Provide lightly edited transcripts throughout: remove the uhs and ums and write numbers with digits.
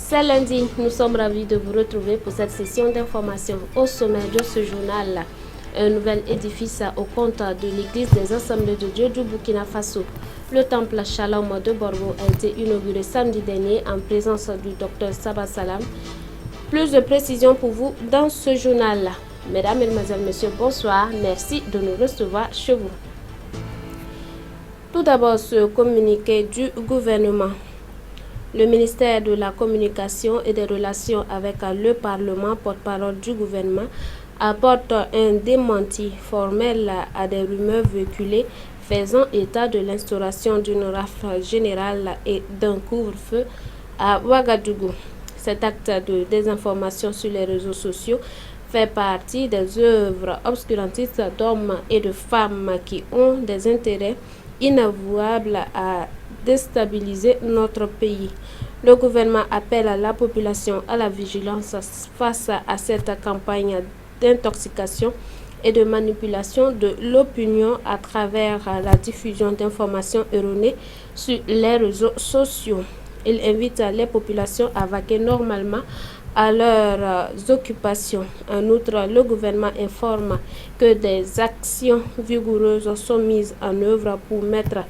C'est lundi, nous sommes ravis de vous retrouver pour cette session d'information. Au sommet de ce journal, un nouvel édifice au compte de l'église des Assemblées de Dieu du Burkina Faso. Le temple Shalom de Borgo a été inauguré samedi dernier en présence du docteur Saba Salam. Plus de précisions pour vous dans ce journal. Mesdames, Mesdemoiselles, Messieurs, bonsoir. Merci de nous recevoir chez vous. Tout d'abord, ce communiqué du gouvernement. Le ministère de la Communication et des Relations avec le Parlement, porte-parole du gouvernement, apporte un démenti formel à des rumeurs véhiculées faisant état de l'instauration d'une rafle générale et d'un couvre-feu à Ouagadougou. Cet acte de désinformation sur les réseaux sociaux fait partie des œuvres obscurantistes d'hommes et de femmes qui ont des intérêts inavouables à déstabiliser notre pays. Le gouvernement appelle à la population à la vigilance face à cette campagne d'intoxication et de manipulation de l'opinion à travers la diffusion d'informations erronées sur les réseaux sociaux. Il invite les populations à vaquer normalement à leurs occupations. En outre, le gouvernement informe que des actions vigoureuses sont mises en œuvre pour mettre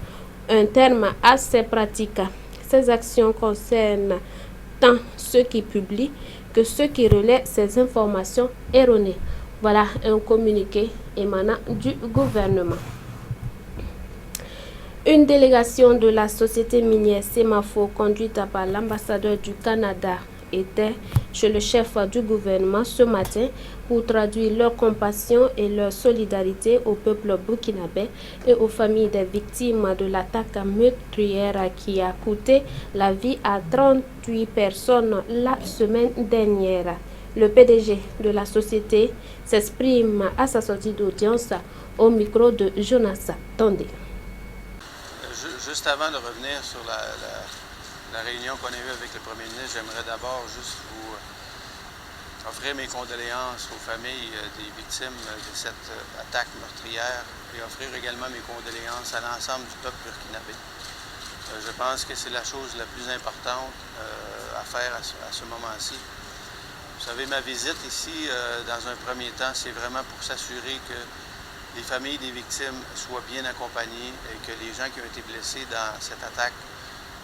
un terme à ces pratiques. Ces actions concernent tant ceux qui publient que ceux qui relaient ces informations erronées. Voilà un communiqué émanant du gouvernement. Une délégation de la société minière Semafo conduite par l'ambassadeur du Canada était chez le chef du gouvernement ce matin pour traduire leur compassion et leur solidarité au peuple burkinabé et aux familles des victimes de l'attaque meurtrière qui a coûté la vie à 38 personnes la semaine dernière. Le PDG de la société s'exprime à sa sortie d'audience au micro de Jonas Tondé. Juste avant de revenir sur la réunion qu'on a eue avec le Premier ministre, j'aimerais d'abord juste vous offrir mes condoléances aux familles des victimes de cette attaque meurtrière et offrir également mes condoléances à l'ensemble du peuple burkinabé. Je pense que c'est la chose la plus importante à faire à ce moment-ci. Vous savez, ma visite ici, dans un premier temps, c'est vraiment pour s'assurer que les familles des victimes soient bien accompagnées et que les gens qui ont été blessés dans cette attaque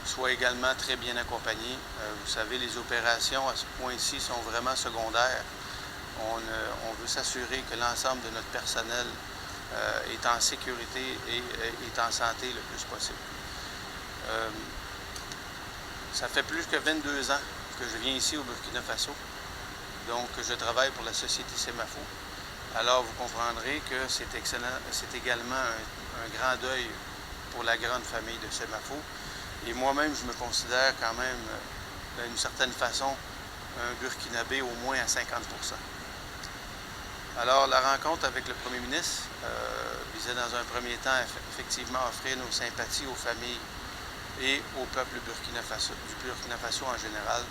soient également très bien accompagnés. Vous savez, les opérations à ce point-ci sont vraiment secondaires. On veut s'assurer que l'ensemble de notre personnel est en sécurité et est en santé le plus possible. Ça fait plus que 22 ans que je viens ici au Burkina Faso. Donc, je travaille pour la société Semafo. Alors, vous comprendrez que c'est également un grand deuil pour la grande famille de Semafo. Et moi-même, je me considère quand même, d'une certaine façon, un Burkinabé au moins à 50%. Alors, la rencontre avec le Premier ministre visait dans un premier temps effectivement offrir nos sympathies aux familles et au peuple du Burkina Faso en général.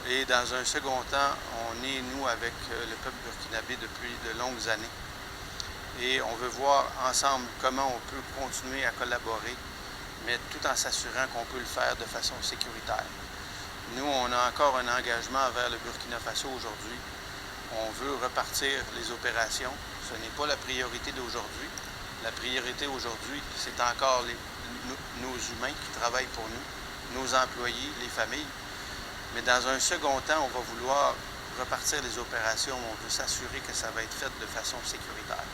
Et dans un second temps, on est, nous, avec le peuple burkinabé depuis de longues années. Et on veut voir ensemble comment on peut continuer à collaborer, mais tout en s'assurant qu'on peut le faire de façon sécuritaire. Nous, on a encore un engagement envers le Burkina Faso aujourd'hui. On veut repartir les opérations. Ce n'est pas la priorité d'aujourd'hui. La priorité aujourd'hui, c'est encore nos humains qui travaillent pour nous, nos employés, les familles. Mais dans un second temps, on va vouloir repartir les opérations, on veut s'assurer que ça va être fait de façon sécuritaire.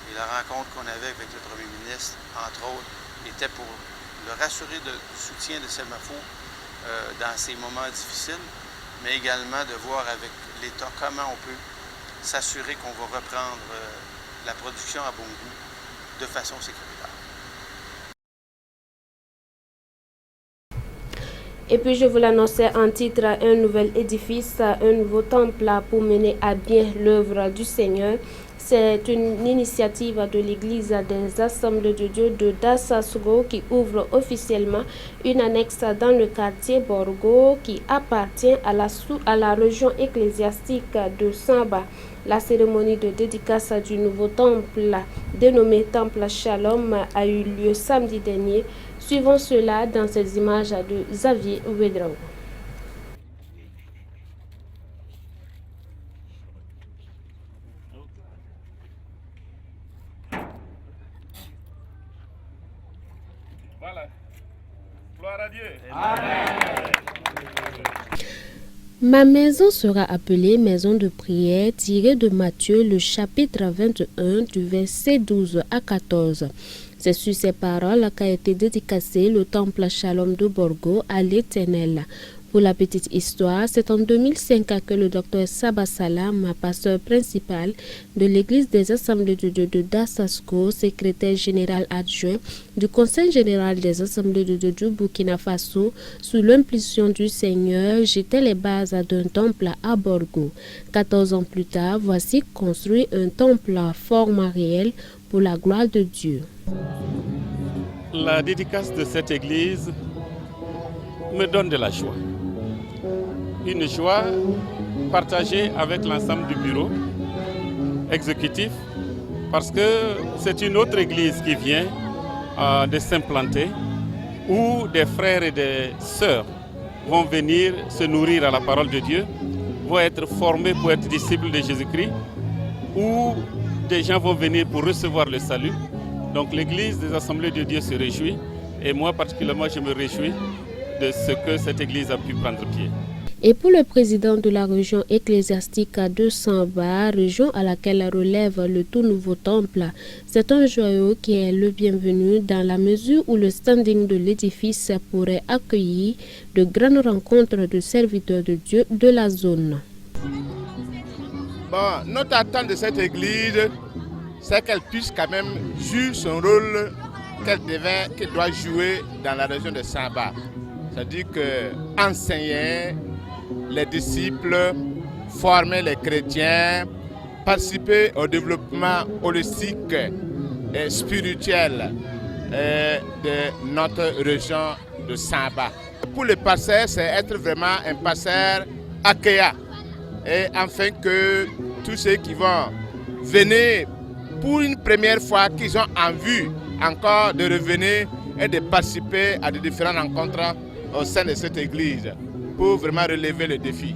Et la rencontre qu'on avait avec le Premier ministre, entre autres, était pour le rassurer du soutien de Semafo dans ces moments difficiles, mais également de voir avec l'État comment on peut s'assurer qu'on va reprendre la production à Bongo de façon sécuritaire. Et puis je vous l'annonçais en titre, un nouvel édifice, un nouveau temple pour mener à bien l'œuvre du Seigneur. C'est une initiative de l'Église des Assemblées de Dieu de Dassassogo qui ouvre officiellement une annexe dans le quartier Borgo qui appartient à la région ecclésiastique de Samba. La cérémonie de dédicace du nouveau temple, dénommé Temple Shalom, a eu lieu samedi dernier. Suivons cela dans ces images de Xavier Ouedraogo. Ma maison sera appelée maison de prière, tirée de Matthieu, le chapitre 21, du verset 12 à 14. C'est sur ces paroles qu'a été dédicacé le temple Shalom de Borgo à l'Éternel. Pour la petite histoire, c'est en 2005 que le docteur Saba Salam, pasteur principal de l'Église des Assemblées de Dieu de Dasasko, secrétaire général adjoint du Conseil général des Assemblées de Dieu du Burkina Faso, sous l'impulsion du Seigneur, jetait les bases d'un temple à Borgo. 14 ans plus tard, voici construit un temple à format réel pour la gloire de Dieu. La dédicace de cette église me donne de la joie. Une joie partagée avec l'ensemble du bureau exécutif parce que c'est une autre église qui vient de s'implanter où des frères et des sœurs vont venir se nourrir à la parole de Dieu, vont être formés pour être disciples de Jésus-Christ, où des gens vont venir pour recevoir le salut. Donc l'église des Assemblées de Dieu se réjouit et moi particulièrement je me réjouis de ce que cette église a pu prendre pied. Et pour le président de la région ecclésiastique de Samba, région à laquelle relève le tout nouveau temple, c'est un joyau qui est le bienvenu dans la mesure où le standing de l'édifice pourrait accueillir de grandes rencontres de serviteurs de Dieu de la zone. Bon, notre attente de cette église, c'est qu'elle puisse quand même jouer son rôle qu'elle doit jouer dans la région de Samba. C'est-à-dire qu'enseigner les disciples, former les chrétiens, participer au développement holistique et spirituel de notre région de Samba. Pour le pasteur, c'est être vraiment un pasteur accueillant et afin que tous ceux qui vont venir pour une première fois, qu'ils ont envie encore de revenir et de participer à des différentes rencontres au sein de cette église pour vraiment relever le défi.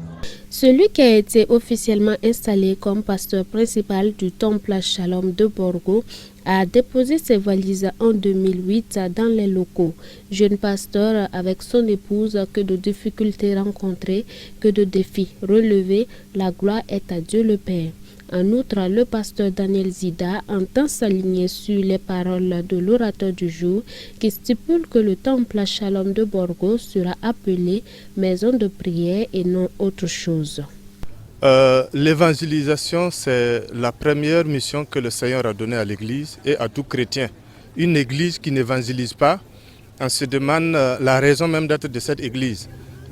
Celui qui a été officiellement installé comme pasteur principal du temple Shalom de Borgo a déposé ses valises en 2008 dans les locaux. Jeune pasteur avec son épouse, que de difficultés rencontrées, que de défis relevés, la gloire est à Dieu le Père. En outre, le pasteur Daniel Zida entend s'aligner sur les paroles de l'orateur du jour qui stipule que le temple Shalom de Borgo sera appelé maison de prière et non autre chose. L'évangélisation, c'est la première mission que le Seigneur a donnée à l'Église et à tout chrétien. Une Église qui n'évangélise pas, on se demande la raison même d'être de cette Église.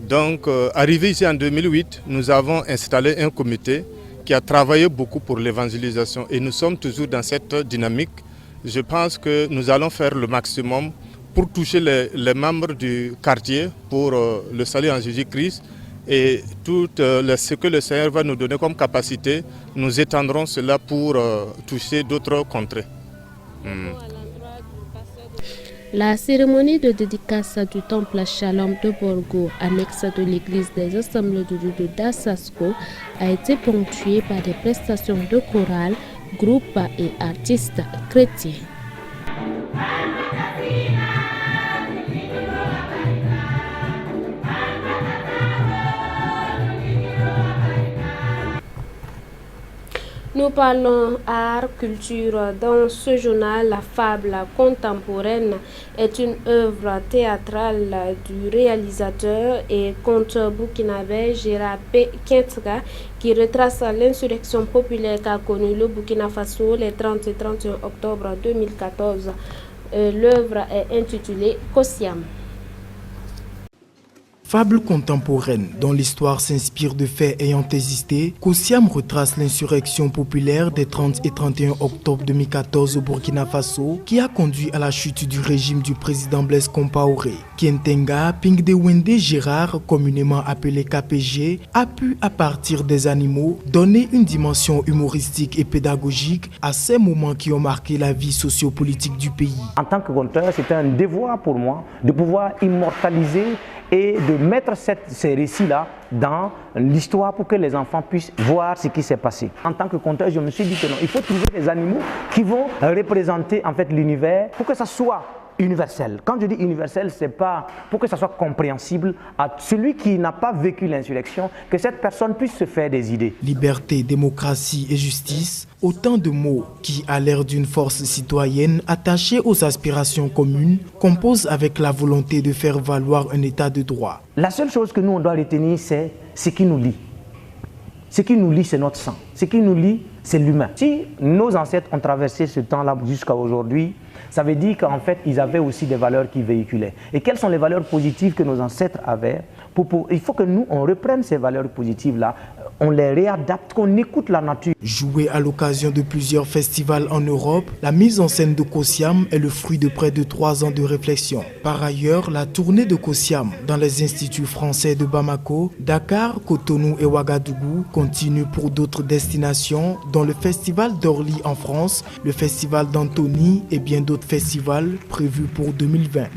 Donc, arrivé ici en 2008, nous avons installé un comité qui a travaillé beaucoup pour l'évangélisation et nous sommes toujours dans cette dynamique. Je pense que nous allons faire le maximum pour toucher les membres du quartier pour le salut en Jésus-Christ et tout ce que le Seigneur va nous donner comme capacité, nous étendrons cela pour toucher d'autres contrées. La cérémonie de dédicace du temple Shalom de Borgo, annexe de l'église des Assemblées de Dieu de Dasasko, a été ponctuée par des prestations de chorale, groupes et artistes chrétiens. Nous parlons art, culture. Dans ce journal, la fable contemporaine est une œuvre théâtrale du réalisateur et conteur burkinabé Gérard P. Kintra qui retrace l'insurrection populaire qu'a connue le Burkina Faso les 30 et 31 octobre 2014. L'œuvre est intitulée Kosiam. Fable contemporaine dont l'histoire s'inspire de faits ayant existé, Kosiam retrace l'insurrection populaire des 30 et 31 octobre 2014 au Burkina Faso qui a conduit à la chute du régime du président Blaise Compaoré. Kientenga Pingdewende Gérard, communément appelé KPG, a pu, à partir des animaux, donner une dimension humoristique et pédagogique à ces moments qui ont marqué la vie sociopolitique du pays. En tant que conteur, c'était un devoir pour moi de pouvoir immortaliser et de mettre ces récits-là dans l'histoire pour que les enfants puissent voir ce qui s'est passé. En tant que conteur, je me suis dit que non, il faut trouver des animaux qui vont représenter en fait l'univers pour que ça soit universelle. Quand je dis universelle, c'est pas pour que ça soit compréhensible à celui qui n'a pas vécu l'insurrection, que cette personne puisse se faire des idées. Liberté, démocratie et justice, autant de mots qui, à l'ère d'une force citoyenne attachée aux aspirations communes, composent avec la volonté de faire valoir un état de droit. La seule chose que nous on doit retenir, c'est ce qui nous lie. Ce qui nous lie, c'est notre sang. Ce qui nous lie, c'est l'humain. Si nos ancêtres ont traversé ce temps-là jusqu'à aujourd'hui, ça veut dire qu'en fait, ils avaient aussi des valeurs qu'ils véhiculaient. Et quelles sont les valeurs positives que nos ancêtres avaient? Il faut que nous, on reprenne ces valeurs positives-là, on les réadapte, qu'on écoute la nature. Jouée à l'occasion de plusieurs festivals en Europe, la mise en scène de Kosiam est le fruit de près de 3 ans de réflexion. Par ailleurs, la tournée de Kosiam dans les instituts français de Bamako, Dakar, Cotonou et Ouagadougou continue pour d'autres destinations, dont le festival d'Orly en France, le festival d'Antony et bien d'autres festivals prévus pour 2020.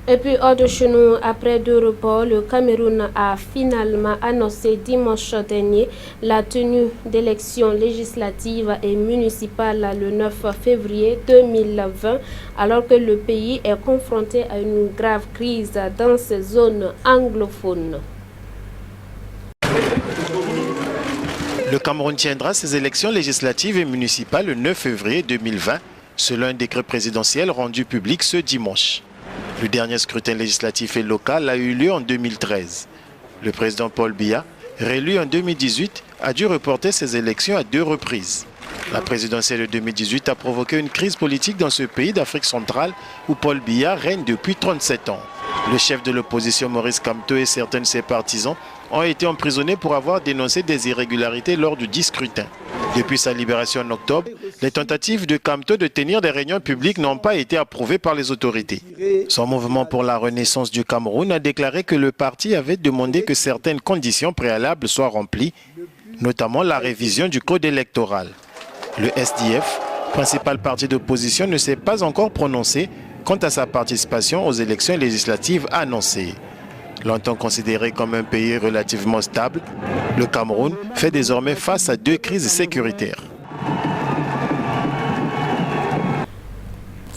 Et puis hors de chez nous, après 2 reports, le Cameroun a finalement annoncé dimanche dernier la tenue d'élections législatives et municipales le 9 février 2020, alors que le pays est confronté à une grave crise dans ses zones anglophones. Le Cameroun tiendra ses élections législatives et municipales le 9 février 2020, selon un décret présidentiel rendu public ce dimanche. Le dernier scrutin législatif et local a eu lieu en 2013. Le président Paul Biya, réélu en 2018, a dû reporter ses élections à 2 reprises. La présidentielle de 2018 a provoqué une crise politique dans ce pays d'Afrique centrale où Paul Biya règne depuis 37 ans. Le chef de l'opposition Maurice Kamto et certains de ses partisans ont été emprisonnés pour avoir dénoncé des irrégularités lors du scrutin. Depuis sa libération en octobre, les tentatives de Kamto de tenir des réunions publiques n'ont pas été approuvées par les autorités. Son mouvement pour la renaissance du Cameroun a déclaré que le parti avait demandé que certaines conditions préalables soient remplies, notamment la révision du code électoral. Le SDF, principal parti d'opposition, ne s'est pas encore prononcé quant à sa participation aux élections législatives annoncées. Longtemps considéré comme un pays relativement stable, le Cameroun fait désormais face à 2 crises sécuritaires.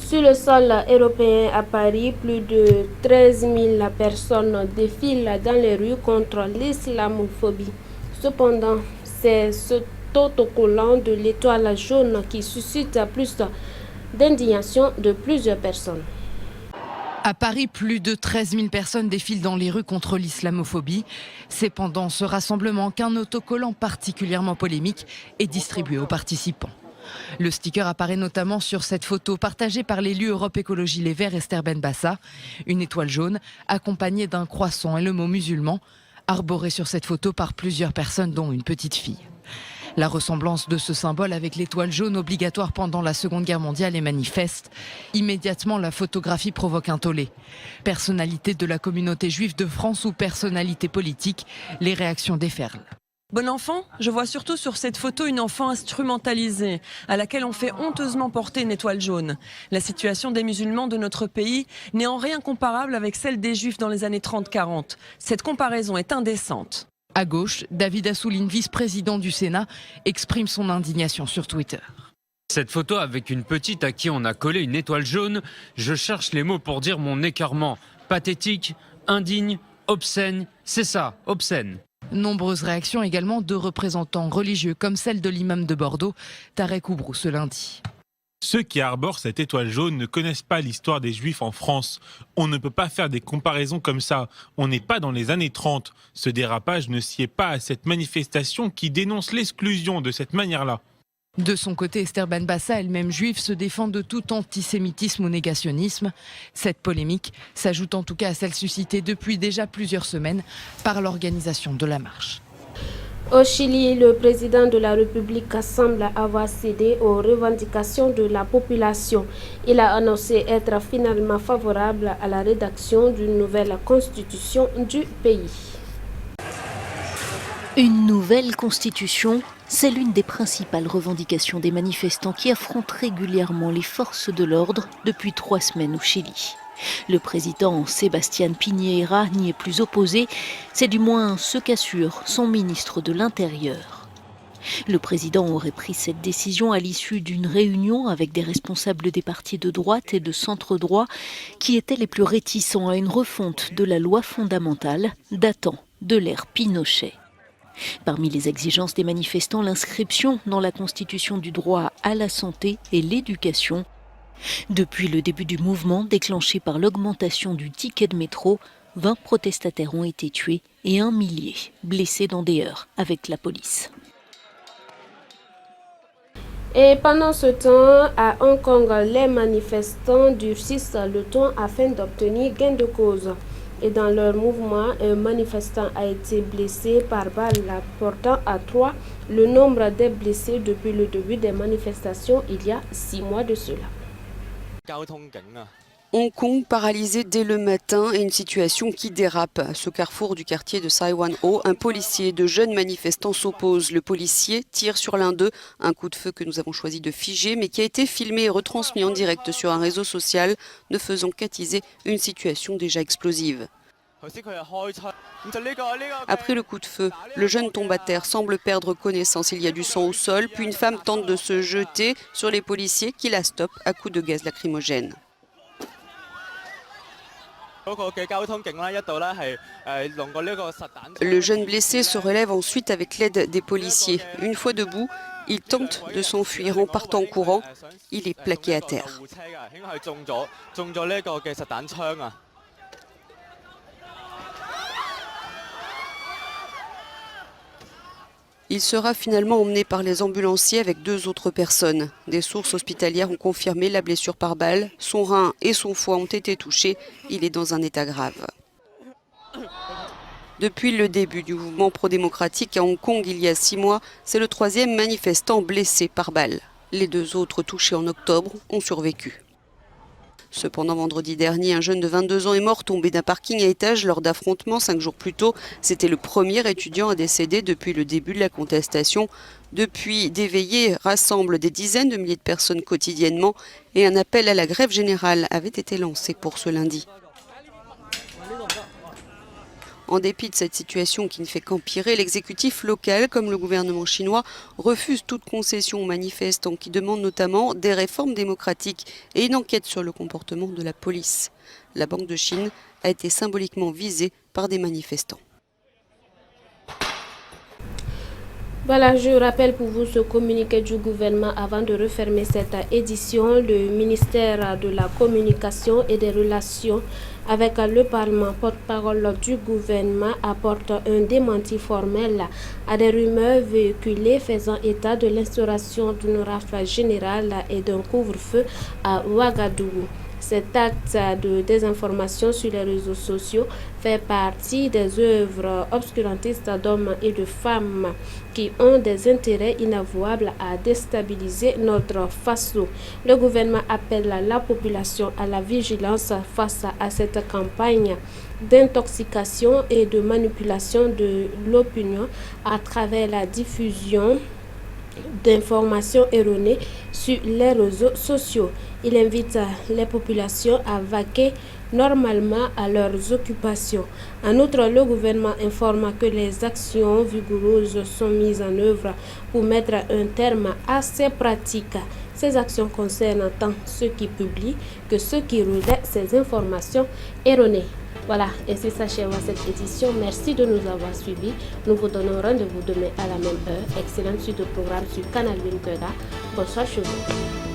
Sur le sol européen à Paris, plus de 13 000 personnes défilent dans les rues contre l'islamophobie. Cependant, c'est ce autocollant de l'étoile jaune qui suscite plus d'indignation de plusieurs personnes. À Paris, plus de 13 000 personnes défilent dans les rues contre l'islamophobie. C'est pendant ce rassemblement qu'un autocollant particulièrement polémique est distribué aux participants. Le sticker apparaît notamment sur cette photo partagée par l'élu Europe Écologie Les Verts Esther Benbassa. Une étoile jaune accompagnée d'un croissant et le mot musulman, arboré sur cette photo par plusieurs personnes dont une petite fille. La ressemblance de ce symbole avec l'étoile jaune obligatoire pendant la Seconde Guerre mondiale est manifeste. Immédiatement, la photographie provoque un tollé. Personnalité de la communauté juive de France ou personnalité politique, les réactions déferlent. Bon enfant, je vois surtout sur cette photo une enfant instrumentalisée, à laquelle on fait honteusement porter une étoile jaune. La situation des musulmans de notre pays n'est en rien comparable avec celle des juifs dans les années 30-40. Cette comparaison est indécente. À gauche, David Assouline, vice-président du Sénat, exprime son indignation sur Twitter. Cette photo avec une petite à qui on a collé une étoile jaune, je cherche les mots pour dire mon écœurement. Pathétique, indigne, obscène, c'est ça, obscène. Nombreuses réactions également de représentants religieux comme celle de l'imam de Bordeaux, Tarek Oubrou, ce lundi. Ceux qui arborent cette étoile jaune ne connaissent pas l'histoire des Juifs en France. On ne peut pas faire des comparaisons comme ça. On n'est pas dans les années 30. Ce dérapage ne sied pas à cette manifestation qui dénonce l'exclusion de cette manière-là. De son côté, Esther Benbassa, elle-même juive, se défend de tout antisémitisme ou négationnisme. Cette polémique s'ajoute en tout cas à celle suscitée depuis déjà plusieurs semaines par l'organisation de la marche. Au Chili, le président de la République semble avoir cédé aux revendications de la population. Il a annoncé être finalement favorable à la rédaction d'une nouvelle constitution du pays. Une nouvelle constitution, c'est l'une des principales revendications des manifestants qui affrontent régulièrement les forces de l'ordre depuis 3 semaines au Chili. Le président Sebastián Piñera n'y est plus opposé, c'est du moins ce qu'assure son ministre de l'Intérieur. Le président aurait pris cette décision à l'issue d'une réunion avec des responsables des partis de droite et de centre-droit qui étaient les plus réticents à une refonte de la loi fondamentale datant de l'ère Pinochet. Parmi les exigences des manifestants, l'inscription dans la Constitution du droit à la santé et l'éducation. Depuis le début du mouvement déclenché par l'augmentation du ticket de métro, 20 protestataires ont été tués et 1 millier blessés dans des heurts avec la police. Et pendant ce temps, à Hong Kong, les manifestants durcissent le ton afin d'obtenir gain de cause. Et dans leur mouvement, un manifestant a été blessé par balle, portant à 3 le nombre des blessés depuis le début des manifestations il y a 6 mois de cela. Hong Kong paralysé dès le matin et une situation qui dérape. À ce carrefour du quartier de Sai Wan Ho, un policier et de jeunes manifestants s'opposent. Le policier tire sur l'un d'eux, un coup de feu que nous avons choisi de figer, mais qui a été filmé et retransmis en direct sur un réseau social, ne faisant qu'attiser une situation déjà explosive. Après le coup de feu, le jeune tombe à terre, semble perdre connaissance. Il y a du sang au sol, puis une femme tente de se jeter sur les policiers qui la stoppent à coups de gaz lacrymogène. Le jeune blessé se relève ensuite avec l'aide des policiers. Une fois debout, il tente de s'enfuir en partant en courant. Il est plaqué à terre. Il sera finalement emmené par les ambulanciers avec 2 autres personnes. Des sources hospitalières ont confirmé la blessure par balle. Son rein et son foie ont été touchés. Il est dans un état grave. Depuis le début du mouvement pro-démocratique à Hong Kong il y a 6 mois, c'est le 3e manifestant blessé par balle. Les 2 autres touchés en octobre ont survécu. Cependant, vendredi dernier, un jeune de 22 ans est mort tombé d'un parking à étage lors d'affrontements 5 jours plus tôt. C'était le premier étudiant à décéder depuis le début de la contestation. Depuis, des veillées rassemblent des dizaines de milliers de personnes quotidiennement et un appel à la grève générale avait été lancé pour ce lundi. En dépit de cette situation qui ne fait qu'empirer, l'exécutif local, comme le gouvernement chinois, refuse toute concession aux manifestants qui demandent notamment des réformes démocratiques et une enquête sur le comportement de la police. La Banque de Chine a été symboliquement visée par des manifestants. Voilà, je rappelle pour vous ce communiqué du gouvernement avant de refermer cette édition. Le ministère de la Communication et des Relations avec le Parlement, porte-parole du gouvernement, apporte un démenti formel à des rumeurs véhiculées faisant état de l'instauration d'une rafle générale et d'un couvre-feu à Ouagadougou. Cet acte de désinformation sur les réseaux sociaux fait partie des œuvres obscurantistes d'hommes et de femmes qui ont des intérêts inavouables à déstabiliser notre faso. Le gouvernement appelle la population à la vigilance face à cette campagne d'intoxication et de manipulation de l'opinion à travers la diffusion d'informations erronées sur les réseaux sociaux. Il invite les populations à vaquer normalement à leurs occupations. En outre, le gouvernement informe que les actions vigoureuses sont mises en œuvre pour mettre un terme à ces pratiques. Ces actions concernent tant ceux qui publient que ceux qui relaient ces informations erronées. Voilà, ainsi s'achève cette édition. Merci de nous avoir suivis. Nous vous donnons rendez-vous demain à la même heure. Excellente suite de programme sur Canal Vincada. Bonsoir chez vous.